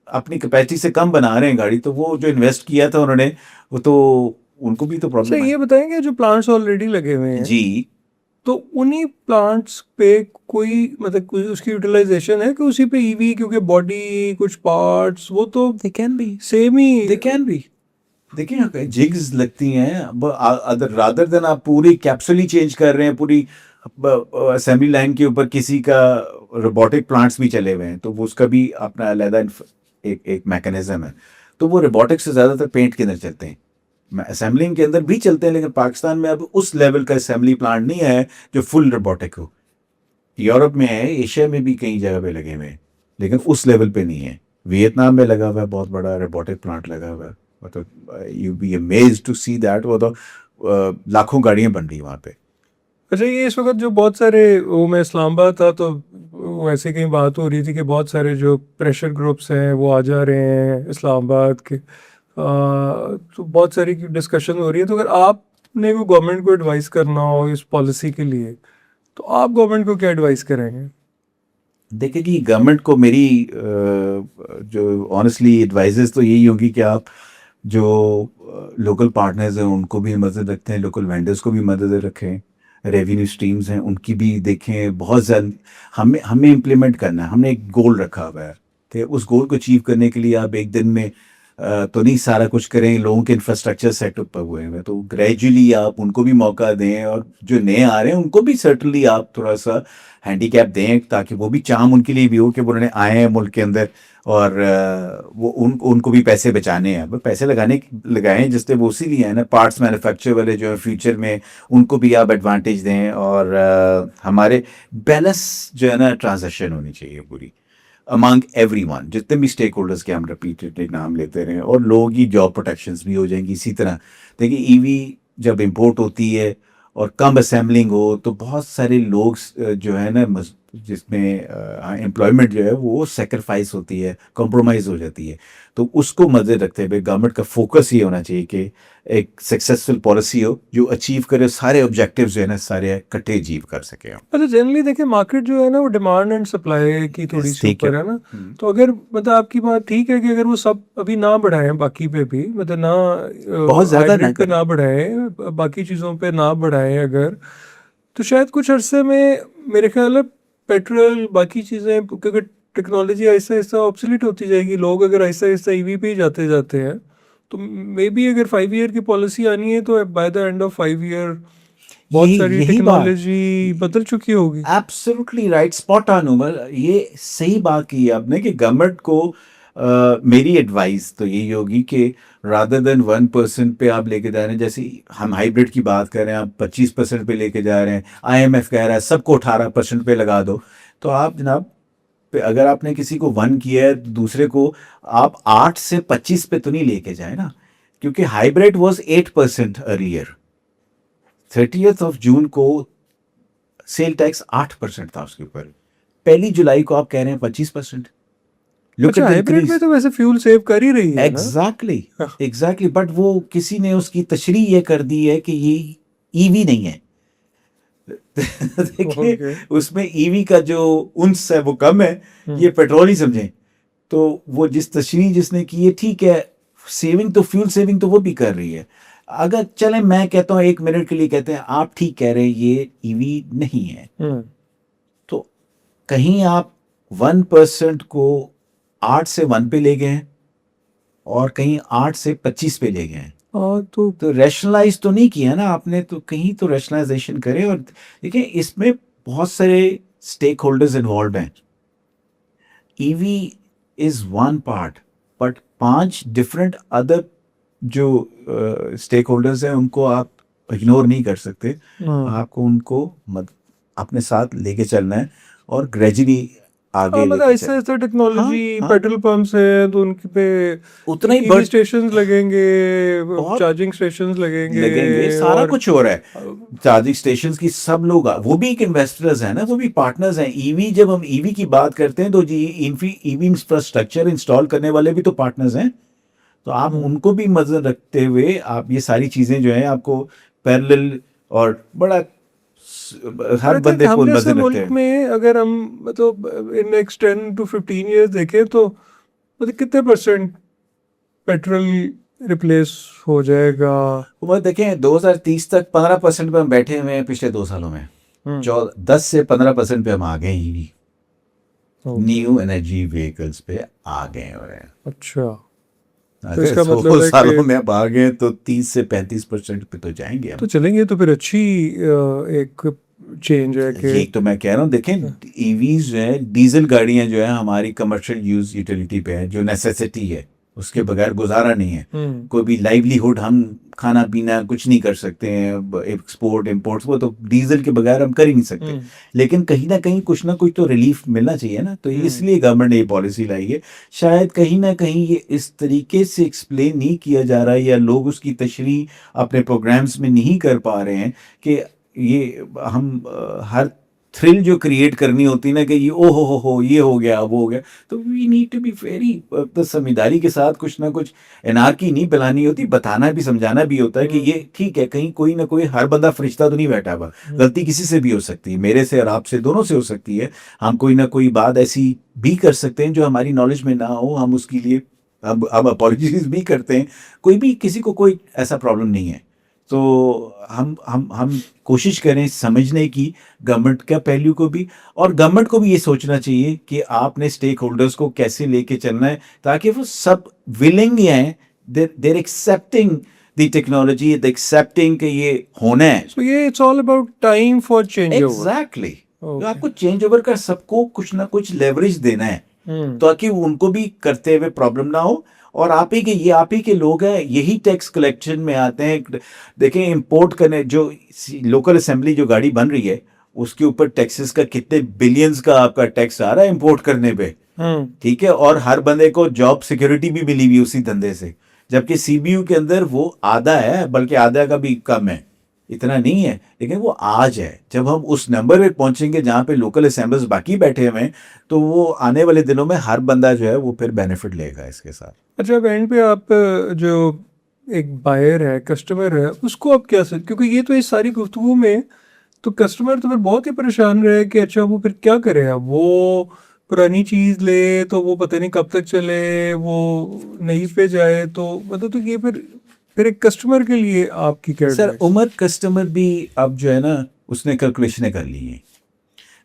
अपनी कैपेसिटी से कम बना रहे हैं गाड़ी, तो वो जो इन्वेस्ट किया था उन्होंने वो तो उनको भी तो प्रॉब्लम है। ये बताएंगे जो प्लांट्स ऑलरेडी लगे हुए हैं जी, तो उन्हीं प्लांट्स पे कोई मतलब कोई उसकी यूटिलाइजेशन है कि उसी पे ईवी, क्योंकि बॉडी कुछ पार्ट्स वो तो they can be, same he they can be. देखिए जिग्स लगती हैं, अदर रादर देन आप पूरी कैप्सूल ही चेंज कर रहे हैं, पूरी असेंबली लाइन के ऊपर किसी का रोबोटिक प्लांट्स भी चले हुए हैं, तो वो उसका भी अपना अलग एक मैकेनिज्म है। तो वो रोबोटिक्स से ज़्यादातर पेंट के अंदर चलते हैं, असेंबलिंग के अंदर भी चलते हैं, लेकिन पाकिस्तान में अब उस लेवल का असेंबली प्लांट नहीं है जो फुल रोबोटिक हो। यूरोप में है, एशिया में भी कई जगह पे लगे हुए हैं, लेकिन उस लेवल पे नहीं है। वियतनाम में लगा हुआ है बहुत बड़ा रोबोटिक प्लांट लगा हुआ है, मतलब you be amazed to see that. वो तो लाखों गाड़ियां बन रही वहाँ पे। अच्छा, ये इस वक्त जो बहुत सारे, वो मैं इस्लामाबाद था तो वैसे कहीं बात हो रही थी कि बहुत सारे जो प्रेशर ग्रुप्स हैं वो आ जा रहे हैं इस्लामाबाद के, तो बहुत सारी डिस्कशन हो रही है। तो अगर आपने को गवर्नमेंट को एडवाइस करना हो इस पॉलिसी के लिए, तो आप गवर्नमेंट को क्या एडवाइस करेंगे? देखिए जी, गवर्नमेंट को मेरी जो ऑनेस्टली एडवाइजेस तो यही होगी कि आप जो लोकल पार्टनर्स हैं उनको भी मदद रखते हैं, लोकल वेंडर्स को भी मदद रखें, रेवेन्यू स्ट्रीम्स हैं उनकी भी देखें। बहुत जल्द हमें हमें इम्प्लीमेंट करना है, हमने एक गोल रखा हुआ है कि उस गोल को अचीव करने के लिए आप एक दिन में तो नहीं सारा कुछ करें। लोगों के इंफ्रास्ट्रक्चर सेटअप हुए हैं, तो ग्रेजुअली आप उनको भी मौका दें, और जो नए आ रहे हैं उनको भी सर्टनली आप थोड़ा सा हैंडीकैप दें, ताकि वो भी चाम उनके लिए भी हो कि वो उन्होंने आए हैं मुल्क के अंदर, और वो उनको भी पैसे बचाने हैं। वो पैसे लगाएं जिससे वो उसी लिए है ना, पार्ट्स मैन्युफैक्चर वाले जो है फ्यूचर में उनको भी आप एडवांटेज दें, और हमारे बैलेंस जो है ना ट्रांजैक्शन होनी चाहिए पूरी अमंग एवरीवन, जितने भी स्टेक होल्डर्स के हम रिपीटेडली नाम लेते रहें, और लोगों की जॉब प्रोटेक्शंस भी हो जाएंगी इसी तरह। देखिए ईवी जब इंपोर्ट होती है और कम असेंबलिंग हो तो बहुत सारे लोग जो है ना जिसमें एम्प्लॉयमेंट जो है वो सेक्रीफाइस होती है, कॉम्प्रोमाइज़ हो जाती है। तो उसको मद्दे रखते हुए गवर्नमेंट का फोकस ये होना चाहिए कि एक सक्सेसफुल पॉलिसी हो जो अचीव करे सारे ऑब्जेक्टिव्स जो है ना सारे इकट्ठे अचीव कर सके हम। अच्छा, जनरली देखिए मार्केट जो है ना वो डिमांड एंड सप्लाई की थोड़ी सी ठीक है। ऊपर है ना। तो अगर मतलब आपकी बात ठीक है कि अगर वो सब अभी ना बढ़ाएं, बाकी पे भी मतलब ना बहुत ज़्यादा ना हाइब्रिड पे करें। ना बढ़ाएं, बाकी चीज़ों पे ना बढ़ाएं अगर, तो शायद कुछ अरसे में मेरे ख्याल है पेट्रोल बाकी चीज़ें, क्योंकि टेक्नोलॉजी आहिस्ता आहिस्ता ऑब्सोलीट होती जाएगी, लोग अगर आहिस्ता आहिस्ता ईवी पे ही जाते जाते हैं, तो मे बी अगर 5 ईयर की पॉलिसी आनी है तो by the end of 5 year बहुत सारी यही बात टेक्नोलॉजी बदल चुकी होगी। Absolutely right, spot on Umar, ये सही बात की है आपने कि गवर्नमेंट को मेरी एडवाइस तो यही होगी कि रादर देन 1% पे आप लेके जा रहे हैं, जैसे हम हाइब्रिड की बात कर रहे हैं, आप 25% पे लेके जा रहे हैं, आईएमएफ कह रहा है सबको 18% पे लगा दो, तो आप जनाब अगर आपने किसी को 1 किया है दूसरे को आप 8 से 25 पे तो नहीं लेके जाए ना, क्योंकि hybrid was 8% earlier. 30th of June को सेल टैक्स 8% था उसके ऊपर, 1 जुलाई को आप कह रहे हैं 25%। लुक अच्छा, एट द हाइब्रिड में इंक्रीज। तो वैसे फ्यूल सेव कर ही रही है ना। एग्जैक्टली बट वो किसी ने उसकी तशरीह ये कर दी है कि ये ईवी नहीं है। देखिए ओके। उसमें ईवी का जो उन्स है वो कम है, ये पेट्रोल ही समझें। तो वो जिस तशरीह जिसने की है ठीक है, सेविंग तो फ्यूल सेविंग तो वो भी कर रही है। अगर चले मैं कहता हूँ 1 मिनट के लिए कहते हैं आप ठीक कह रहे हैं ये ईवी नहीं है, तो कहीं आप 1% को 8 से 1 पे ले गए हैं और कहीं 8 से 25 पे ले गए हैं। हाँ तो रैशनलाइज तो नहीं किया ना आपने, तो कहीं तो रैशनलाइजेशन करें। और देखिए इसमें बहुत सारे स्टेक होल्डर्स इन्वॉल्व हैं। EV is one part, but 5 different other जो स्टेक होल्डर्स हैं उनको आप इग्नोर नहीं कर सकते। आपको उनको अपने साथ लेके चलना है और ग्रेजुअली आगे मतलब लेके ऐसे ऐसे टेक्नोलॉजी, हाँ। पेट्रोल पंप्स हैं तो उनके पे उतना ही ईवी स्टेशंस लगेंगे, बहुत चार्जिंग स्टेशंस लगेंगे सारा और कुछ हो रहा है। चार्जिंग स्टेशंस की सब लोग वो भी एक इन्वेस्टर्स हैं ना, वो भी पार्टनर्स हैं। ईवी जब हम ईवी की बात करते हैं तो जी ईवी इंफ्रास्ट्रक्चर इंस्टॉल करने वाले भी तो पार्टनर्स हैं। तो आप उनको भी मदद रखते हुए आप ये सारी चीजें जो है आपको पैरेलल और बड़ा हर बंदे को हमने मदद से रखते मुल्क हैं। में अगर हम मतलब इन नेक्स्ट 10 to 15 ईयर्स देखें तो मतलब कितने % पेट्रोल रिप्लेस हो जाएगा? वो देखें 2030 तक 15% पे हम बैठे हुए हैं पिछले 2 सालों में। 10 से 15% पे हम आ गए ईवी, न्यू एनर्जी व्हीकल्स पे आ गए हुए हैं। अच्छा, अगर इसका 100 मतलब है सालों कि में अब आ गए तो 30 से 35% पे तो जाएंगे हम। तो चलेंगे, तो फिर अच्छी एक चेंज है कि यही तो मैं कह रहा हूँ। देखें ईवीज जो है, डीजल गाड़ियां जो है हमारी कमर्शियल यूज यूटिलिटी पे है, जो नेसेसिटी है, उसके बगैर गुजारा नहीं है। कोई भी लाइवलीहुड, हम खाना पीना कुछ नहीं कर सकते हैं, एक्सपोर्ट इम्पोर्ट्स वो तो डीजल के बगैर हम कर ही नहीं सकते। लेकिन कहीं ना कुछ तो रिलीफ मिलना चाहिए ना, तो इसलिए गवर्नमेंट ने ये पॉलिसी लाई है। शायद कहीं ना कहीं ये इस तरीके से एक्सप्लेन नहीं किया जा रहा है, या लोग उसकी तशरीह अपने प्रोग्राम्स में नहीं कर पा रहे हैं कि ये हम हर थ्रिल जो क्रिएट करनी होती ना कि ये ओ हो ये हो गया वो हो गया, तो we need to be very तो समझदारी के साथ कुछ ना कुछ एनार्की नहीं फैलानी होती, बताना भी समझाना भी होता है कि ये ठीक है, कहीं कोई ना कोई, हर बंदा फरिश्ता तो नहीं बैठा हुआ, गलती किसी से भी हो सकती है, मेरे से और आपसे, दोनों से हो सकती है। हम कोई ना कोई बात ऐसी भी कर सकते हैं जो हमारी नॉलेज में ना हो, हम उसके लिए अब अपॉलॉजीज भी करते हैं, कोई भी किसी को कोई ऐसा प्रॉब्लम नहीं है। तो हम कोशिश करें समझने की गवर्नमेंट का पहलू को भी, और गवर्नमेंट को भी ये सोचना चाहिए कि आपने स्टेक होल्डर्स को कैसे लेके चलना है ताकि वो सब विलिंग हैं, they're accepting the technology, they accepting कि ये होना है। So ये it's all about time for changeover. Exactly Okay. आपको चेंज ओवर का सबको कुछ ना कुछ लेवरेज देना है ताकि उनको भी करते हुए प्रॉब्लम ना हो। और आप ही के लोग हैं, यही टैक्स कलेक्शन में आते हैं। देखें इंपोर्ट करने जो लोकल असेंबली जो गाड़ी बन रही है उसके ऊपर टैक्सेस का कितने बिलियंस का आपका टैक्स आ रहा है इंपोर्ट करने पे, ठीक है। और हर बंदे को जॉब सिक्योरिटी भी मिली हुई उसी धंधे से, जबकि सीबीयू के अंदर वो आधा है, बल्कि आधा का भी कम है, इतना नहीं है। लेकिन वो आज है, जब हम उस नंबर पे पहुंचेंगे जहाँ पे लोकल असेंबल्स बाकी बैठे हुए हैं, तो वो आने वाले दिनों में हर बंदा जो है वो फिर बेनिफिट लेगा इसके साथ। अच्छा, एंड पे आप जो एक बायर है, कस्टमर है, उसको आप क्या क्योंकि ये तो इस सारी गुफ्तगू में तो कस्टमर तो फिर बहुत ही परेशान रहे कि अच्छा वो फिर क्या करे, अब वो पुरानी चीज़ ले तो वो पता नहीं कब तक चले, वो नई पे जाए, तो मतलब तो ये फिर एक कस्टमर के लिए आपकी क्या सर advice? उमर कस्टमर भी अब जो है ना उसने कैलकुलेशनें कर ली हैं।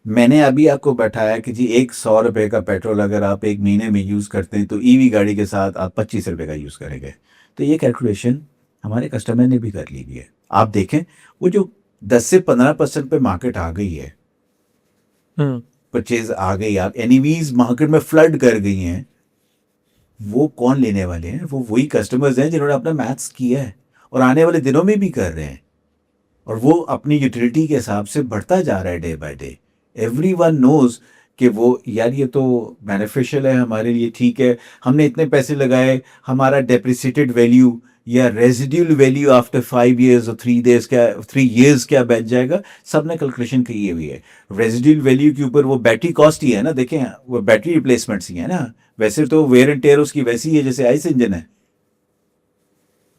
मैंने अभी आपको बैठाया कि जी 100 रुपये का पेट्रोल अगर आप एक महीने में यूज़ करते हैं तो ईवी गाड़ी के साथ आप 25 रुपये का यूज़ करेंगे। तो ये कैलकुलेशन हमारे कस्टमर ने भी कर ली हुई है। आप देखें वो जो 10 से 15% पे मार्केट आ गई है, परचेज आ गई, आप एनीवीज मार्केट में फ्लड कर गई हैं, वो कौन लेने वाले हैं? वो वही कस्टमर्स हैं जिन्होंने अपना मैथ्स किया है और आने वाले दिनों में भी कर रहे हैं, और वो अपनी यूटिलिटी के हिसाब से बढ़ता जा रहा है day by day. Everyone knows कि वो यार ये तो बेनिफिशियल है हमारे लिए, ठीक है, हमने इतने पैसे लगाए, हमारा डेप्रिसिएटेड वैल्यू या रेजिड्यूल वैल्यू आफ्टर 5 years और 3 years क्या बैठ जाएगा, सब ने कैलकुलेशन की हुई है। रेजिड्यूल वैल्यू के ऊपर वो बैटरी कॉस्ट ही है ना, देखें वो बैटरी रिप्लेसमेंट्स ही है ना, वैसे तो वेयर एंड टेयर उसकी वैसी है जैसे आइस इंजन है।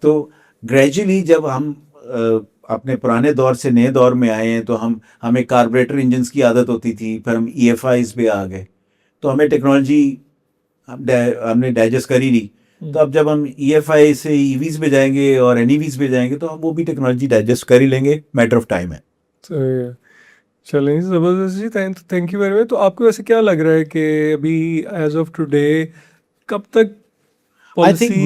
तो ग्रेजुअली जब हम अपने पुराने दौर से नए दौर में आए हैं तो हमें कार्बोरेटर इंजन्स की आदत होती थी, फिर हम EFIs पे आ गए, तो हमें टेक्नोलॉजी हमने डाइजेस्ट कर ही ली। तो अब जब हम EFI से EVs पे जाएंगे और NEVs पे जाएंगे तो हम वो भी टेक्नोलॉजी डाइजेस्ट कर ही लेंगे, मैटर ऑफ टाइम है। तो चलें ज़बरदस्त जी, थैंक यू वेरी मच। तो आपको वैसे क्या लग रहा है कि अभी एज ऑफ टुडे कब तक I think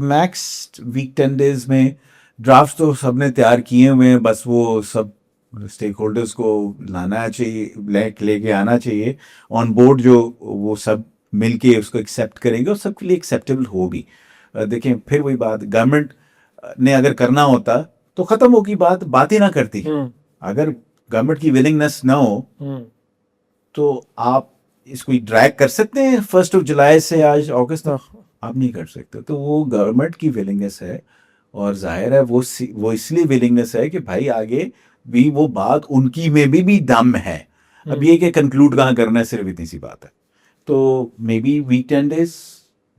max week 10 days में ड्राफ्ट तो सबने तैयार किए हुए हैं, बस वो सब स्टेक होल्डर्स को लाना चाहिए, लेके आना चाहिए ऑन बोर्ड, जो वो सब मिलके उसको एक्सेप्ट करेंगे और सबके लिए एक्सेप्टेबल हो भी। देखें फिर वही बात, गवर्नमेंट ने अगर करना होता तो ख़त्म होगी बात ही ना करती। अगर गवर्नमेंट की विलिंगनेस ना हो तो आप इसको ड्रैग कर सकते हैं 1 जुलाई से आज अगस्त तक, आप नहीं कर सकते। तो वो गवर्नमेंट की विलिंगनेस है, और जाहिर है वो इसलिए विलिंगनेस है कि भाई आगे भी वो बात उनकी में भी दम है। अब ये कि कंक्लूड कहाँ करना है, सिर्फ इतनी सी बात है। तो may be weak 10 days,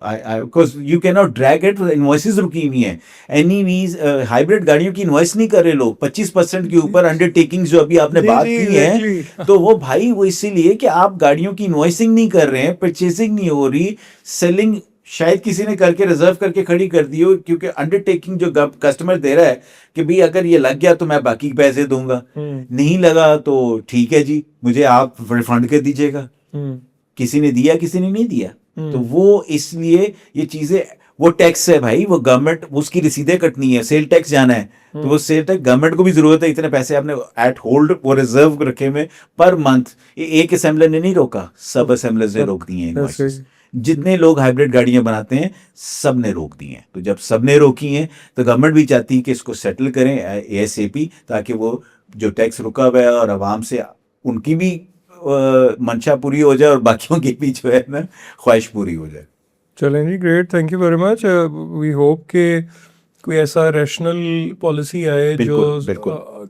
because you can not drag it, invoices रुकी हुई हैं। एनीवीज हाइब्रिड गाड़ियों की इनवॉइस नहीं कर रहे लोग, 25% के ऊपर अंडरटेकिंग जो अभी आपने बात की है, तो वो भाई वो इसीलिए कि आप गाड़ियों की इनवॉइसिंग नहीं कर रहे हैं, परचेजिंग नहीं हो रही, सेलिंग शायद किसी ने करके रिजर्व करके खड़ी कर दी हो, क्योंकि अंडरटेकिंग जो कस्टमर दे रहा है कि भाई अगर ये लग गया तो मैं बाकी पैसे दूंगा, नहीं लगा तो ठीक है जी मुझे आप रिफंड कर दीजिएगा। किसी ने दिया किसी ने नहीं दिया, तो वो इसलिए ये चीजें, वो टैक्स है भाई, वो गवर्नमेंट उसकी रसीदें कटनी है, सेल टैक्स जाना है, तो वो सेल टैक्स गवर्नमेंट को भी जरूरत है, इतने पैसे आपने एट होल्ड वो रिजर्व रखे में पर मंथ। ये एक असेंबलर ने नहीं रोका, सब असेंबलर्स ने रोक दिए हैं। जितने लोग हाइब्रिड गाड़ियां बनाते हैं सब ने रोक दी हैं। तो जब सब ने रोकी हैं तो गवर्नमेंट भी चाहती है कि इसको सेटल करें ASAP, ताकि वो जो टैक्स रुका हुआ है और आवाम से उनकी भी मंशा पूरी हो जाए और बाकियों की भी जो है ना ख्वाहिश पूरी हो जाए। चलें जी, great, thank you very much. We hope के कोई ऐसा रैशनल पॉलिसी आए जो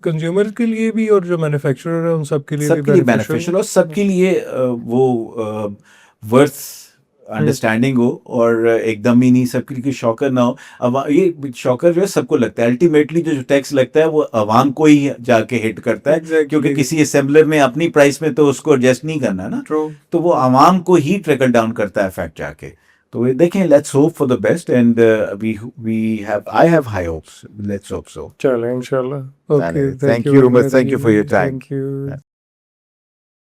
कंज्यूमर के लिए भी और जो मैन्युफैक्चरर है उन सब के लिए भी बेनिफिशियल और सबके लिए वो वर्थ अंडरस्टैंडिंग हो, और एकदम ही नहीं सबके लिए शॉकर ना हो। अब ये शॉकर जो है सबको लगता है, अल्टीमेटली जो टैक्स लगता है वो आवाम को ही जाके हिट करता है, क्योंकि किसी असेंबलर ने अपनी प्राइस में तो उसको एडजस्ट नहीं करना ना, तो वो आवाम को ही ट्रिकल डाउन करता है इफेक्ट जाके। तो ये देखें, let's hope for the best and I have high hopes, let's hope so. चलो इंशाल्लाह. Okay, Thank you, Umar. Thank you for your time. Thank you.